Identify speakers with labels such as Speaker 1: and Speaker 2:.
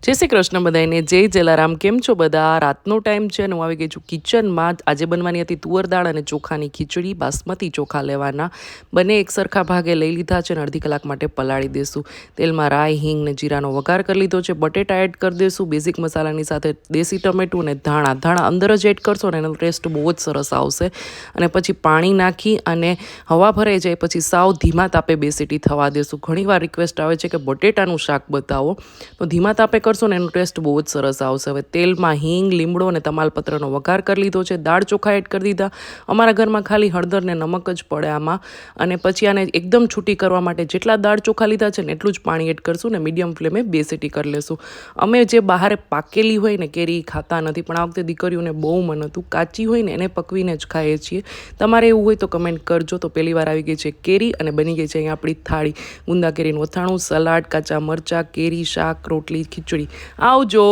Speaker 1: જય શ્રી કૃષ્ણ બધાને, જય જલારામ. કેમ છો બધા? રાતનો ટાઈમ છે અને હું આવી ગઈ છું કિચનમાં. આજે બનવાની હતી તુવર દાળ અને ચોખાની ખીચડી. બાસમતી ચોખા લેવાના, બંને એક સરખા ભાગે લઈ લીધા છે અને અડધી કલાક માટે પલાળી દેશું. તેલમાં રાઈ, હિંગ ને જીરાનો વઘાર કરી લીધો છે. બટેટા એડ કરી દેશું, બેઝિક મસાલાની સાથે દેશી ટમેટું અને ધાણા અંદર જ એડ કરશો ને એનો ટેસ્ટ બહુ જ સરસ આવશે. અને પછી પાણી નાખી અને હવા ભરાઈ જાય પછી સાવ ધીમા તાપે 2 સીટી થવા દેશું. ઘણીવાર રિક્વેસ્ટ આવે છે કે બટેટાનું શાક બતાવો, તો ધીમા તાપે કરશો ને એનો ટેસ્ટ બહુ જ સરસ આવશે. હવે તેલમાં હિંગ, લીમડો અને તમાલપત્રનો વઘાર કરી લીધો છે. દાળ ચોખા એડ કરી દીધા. અમારા ઘરમાં ખાલી હળદર ને નમક જ પડે આમાં. અને પછી આને એકદમ છૂટી કરવા માટે જેટલા દાળ ચોખા લીધા છે ને એટલું જ પાણી એડ કરશું ને મીડિયમ ફ્લેમે 2 સીટી કરી લેશું. અમે જે બહાર પાકેલી હોય ને કેરી ખાતા નથી, પણ આ વખતે દીકરીઓને બહુ મન હતું. કાચી હોય ને એને પકવીને જ ખાઈએ છીએ. તમારે એવું હોય તો કમેન્ટ કરજો. તો પહેલી વાર આવી ગઈ છે કેરી અને બની ગઈ છે અહીંયા આપણી થાળી. ગુંદા કેરીનું અથાણું, સલાડ, કાચા મરચાં, કેરી શાક, રોટલી, ખીચડી. આવજો.